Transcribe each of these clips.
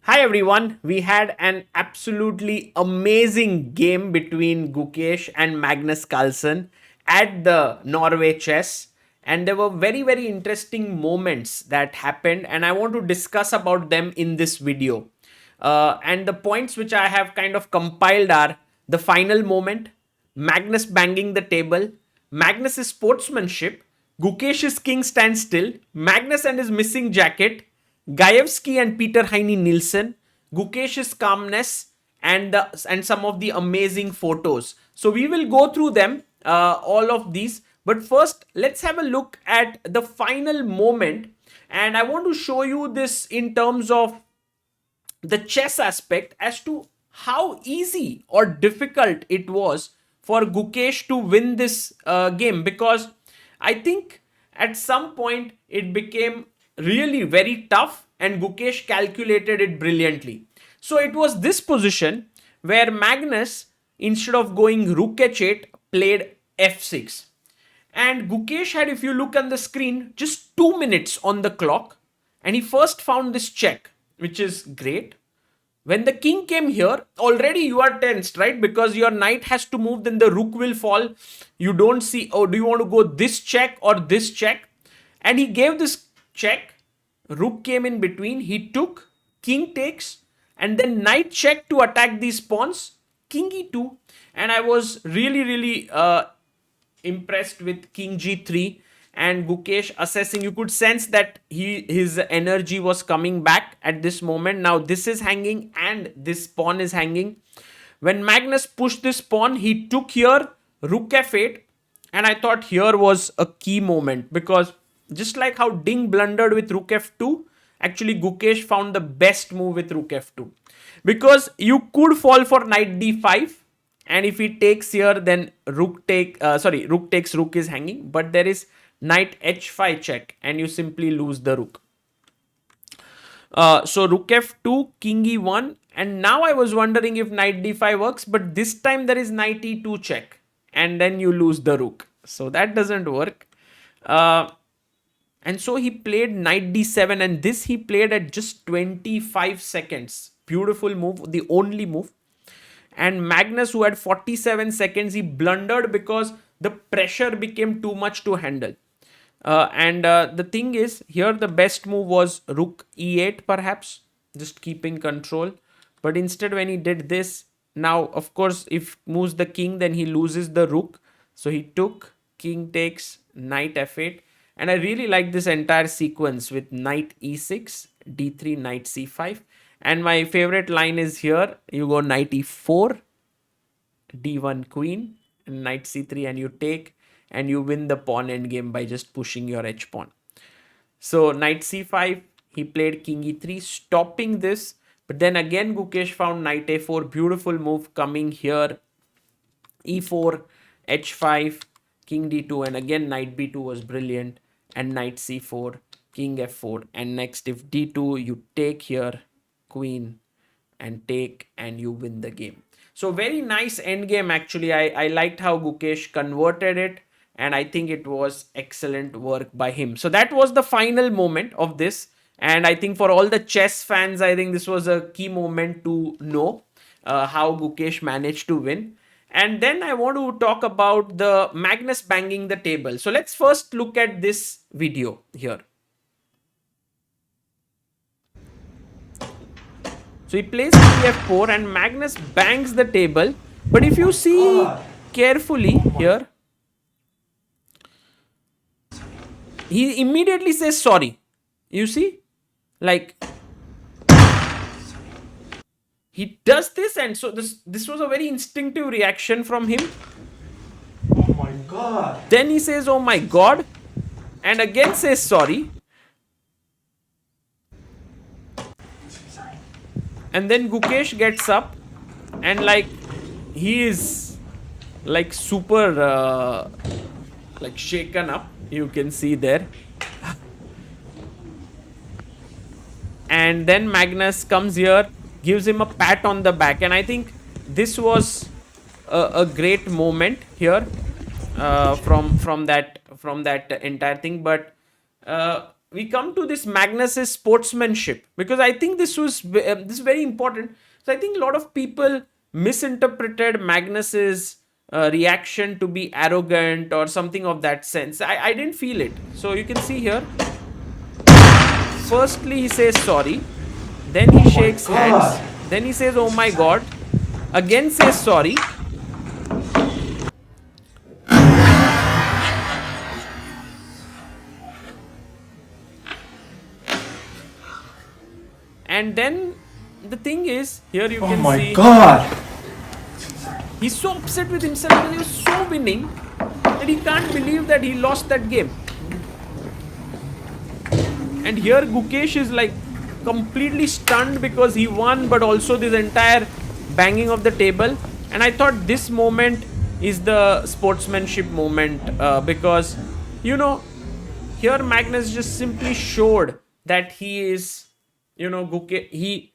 Hi everyone, we had an absolutely amazing game between Gukesh and Magnus Carlsen at the Norway Chess, and there were very interesting moments that happened, and I want to discuss about them in this video. And the points which I have kind of compiled are the final moment, Magnus banging the table, Magnus's sportsmanship, Gukesh's king stands still, Magnus and his missing jacket, Gajewski and Peter Heine Nielsen, Gukesh's calmness, and some of the amazing photos. So we will go through them, all of these. But first, let's have a look at the final moment. And I want to show you this in terms of the chess aspect as to how easy or difficult it was for Gukesh to win this game, because I think at some point it became really very tough and Gukesh calculated it brilliantly. So it was this position where Magnus, instead of going rook h8, played f6. And Gukesh had, if you look on the screen, just 2 minutes on the clock. And he first found this check, which is great. When the king came here, already you are tensed, right? Because your knight has to move, then the rook will fall. You don't see, oh, do you want to go this check or this check? And he gave this check. Rook came in between. He took, king takes, and then knight check to attack these pawns. King e2. And I was really impressed with king g3 and Gukesh assessing. You could sense that his energy was coming back at this moment. Now this is hanging and this pawn is hanging. When Magnus pushed this pawn, he took here rook f8, and I thought here was a key moment, because just like how Ding blundered with rook f2, actually Gukesh found the best move with rook f2, because you could fall for knight d5, and if he takes here, then rook takes rook is hanging, but there is knight h5 check and you simply lose the rook. So rook f2, king e1, and now I was wondering if knight d5 works, but this time there is knight e2 check and then you lose the rook. So that doesn't work. And so he played knight d7, and this he played at just 25 seconds. Beautiful move, the only move. And Magnus, who had 47 seconds, he blundered because the pressure became too much to handle. The thing is, here the best move was rook e8 perhaps, just keeping control. But instead when he did this, now of course if moves the king, then he loses the rook. So he took, king takes, knight f8. And I really like this entire sequence with knight e6, d3, knight c5. And my favorite line is here, you go knight e4, d1 queen, and knight c3, and you take, and you win the pawn endgame by just pushing your h pawn. So knight c5, he played king e3, stopping this. But then again Gukesh found knight a4, beautiful move coming here, e4, h5, king d2, and again knight b2 was brilliant, and knight c4, king f4, and next if d2, you take here, queen, and take, and you win the game. So very nice endgame actually. I liked how Gukesh converted it, and I think it was excellent work by him. So that was the final moment of this, and I think for all the chess fans, I think this was a key moment to know how Gukesh managed to win. And then I want to talk about the Magnus banging the table. So let's first look at this video here. So he plays f4 and Magnus bangs the table. But if you see carefully here, he immediately says sorry. You see? Like, he does this, and so this was a very instinctive reaction from him. Oh my god. Then he says, oh my god, and again says sorry. And then Gukesh gets up, and like he is like super like shaken up, you can see there. And then Magnus comes here, gives him a pat on the back, and I think this was a great moment here from that entire thing. But we come to this Magnus's sportsmanship, because I think this is very important. So I think a lot of people misinterpreted Magnus's reaction to be arrogant or something of that sense. I didn't feel it. So you can see here, firstly he says sorry, then he Oh my shakes hands, god. then he says oh my god, again says sorry, and then the thing is, here you Oh can my see god. he's so upset with himself because he was so winning that he can't believe that he lost that game. And here Gukesh is like completely stunned because he won, but also this entire banging of the table. And I thought this moment is the sportsmanship moment, because, you know, here Magnus just simply showed that he is, Gukesh,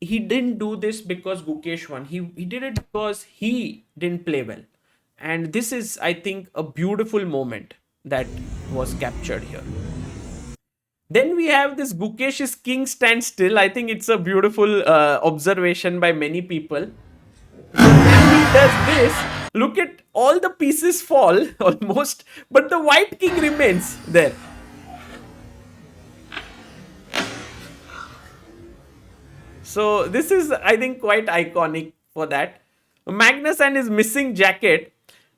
he didn't do this because Gukesh won. He did it because he didn't play well. And this is, I think, a beautiful moment that was captured here. Then we have this Gukesh's king stand still. I think it's a beautiful observation by many people. Because when he does this, look at all the pieces fall almost, but the white king remains there. So this is, I think, quite iconic for that. Magnus and his missing jacket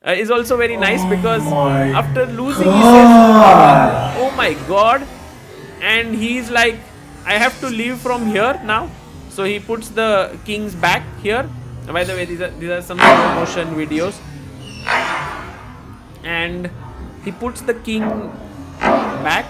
is also very nice, because my after losing he says, god. oh my god, and he's like, I have to leave from here now. So he puts the kings back here. By the way, these are some slow motion videos, and he puts the king back.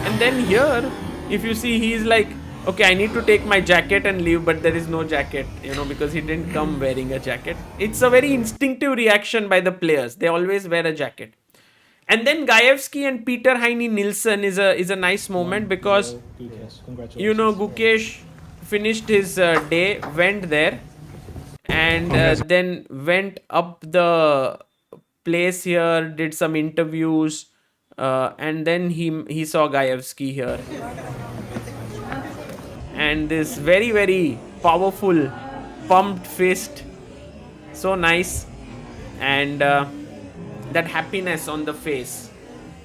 And then here, if you see, he's like, okay, I need to take my jacket and leave, but there is no jacket, because he didn't come wearing a jacket. It's a very instinctive reaction by the players. They always wear a jacket. And then Gaevsky and Peter Heine Nilsson is a nice moment, because Gukesh finished his day, went there, and then went up the place here, did some interviews, and then he saw Gaevsky here, and this very very powerful pumped fist, so nice, and that happiness on the face.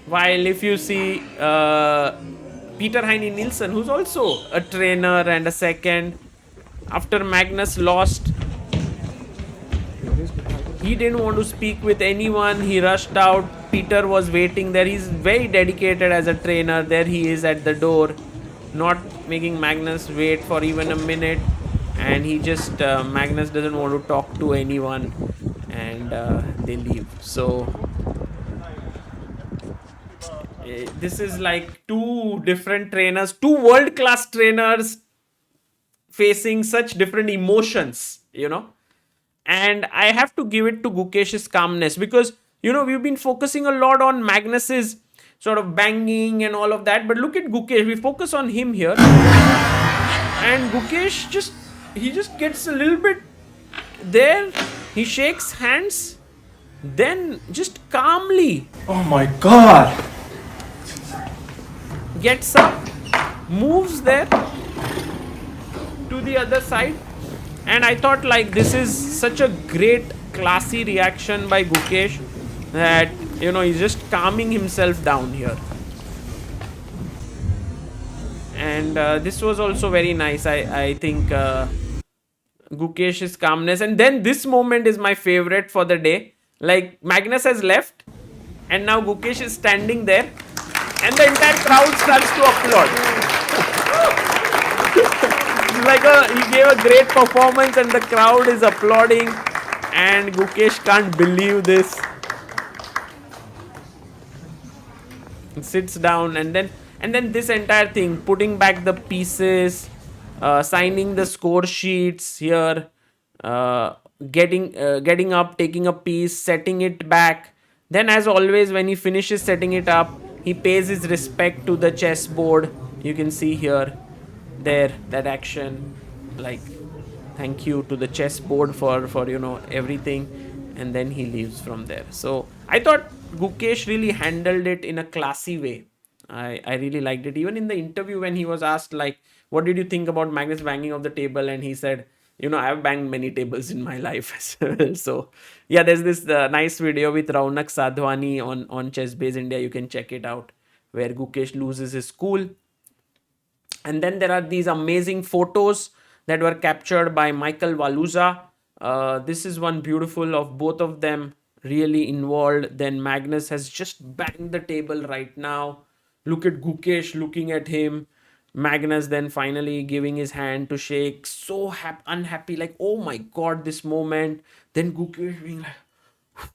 While if you see Peter Heine Nilsson, who's also a trainer and a second, after Magnus lost, he didn't want to speak with anyone. He rushed out. Peter was waiting there. He's very dedicated as a trainer. There he is at the door, not making Magnus wait for even a minute. And he just, Magnus doesn't want to talk to anyone. And they leave. So this is like two different trainers, two world-class trainers facing such different emotions. And I have to give it to Gukesh's calmness, because we've been focusing a lot on Magnus's sort of banging and all of that, but look at Gukesh. We focus on him here, and Gukesh just gets a little bit there. He shakes hands, then just calmly Oh my god. gets up, moves there to the other side. And I thought, like, this is such a great classy reaction by Gukesh, that he's just calming himself down here. And this was also very nice. I think Gukesh's calmness. And then this moment is my favorite for the day. Like, Magnus has left, and now Gukesh is standing there, and the entire crowd starts to applaud. Like he gave a great performance, and the crowd is applauding, and Gukesh can't believe this. He sits down, and then this entire thing, putting back the pieces, signing the score sheets here, getting up, taking a piece, setting it back. Then, as always, when he finishes setting it up, he pays his respect to the chessboard. You can see here, there, that action, like, thank you to the chessboard for everything. and then he leaves from there. So I thought Gukesh really handled it in a classy way. I really liked it. Even in the interview, when he was asked, like, what did you think about Magnus banging of the table? And he said, I've banged many tables in my life as well. So, yeah, there's this nice video with Raunak Sadhwani on ChessBase India. You can check it out, where Gukesh loses his cool. And then there are these amazing photos that were captured by Michael Valuza. This is one beautiful of both of them really involved. Then Magnus has just banged the table right now. Look at Gukesh looking at him. Magnus then finally giving his hand to shake. So unhappy, like, oh my god, this moment. Then Gukesh being like,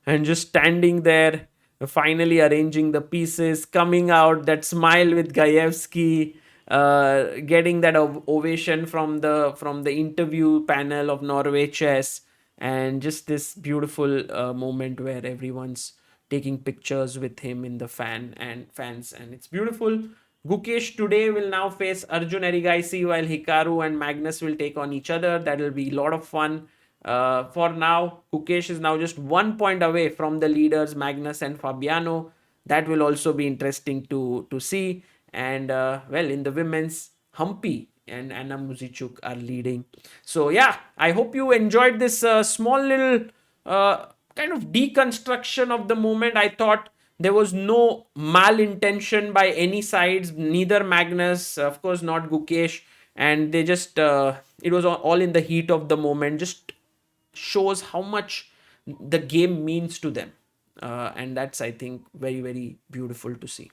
and just standing there, finally arranging the pieces, coming out, that smile with Gayevsky, getting that ovation from the interview panel of Norway Chess, and just this beautiful moment where everyone's taking pictures with him in the fans, and it's beautiful. Gukesh today will now face Arjun Erigaisi, while Hikaru and Magnus will take on each other. That will be a lot of fun. For now, Gukesh is now just 1 point away from the leaders, Magnus and Fabiano. That will also be interesting to see. And well, in the women's, Humpy and Anna Muzichuk are leading. So yeah, I hope you enjoyed this small little kind of deconstruction of the moment. I thought there was no malintention by any sides, neither Magnus, of course, not Gukesh, and they just it was all in the heat of the moment. Just shows how much the game means to them, and that's, I think, very, very beautiful to see.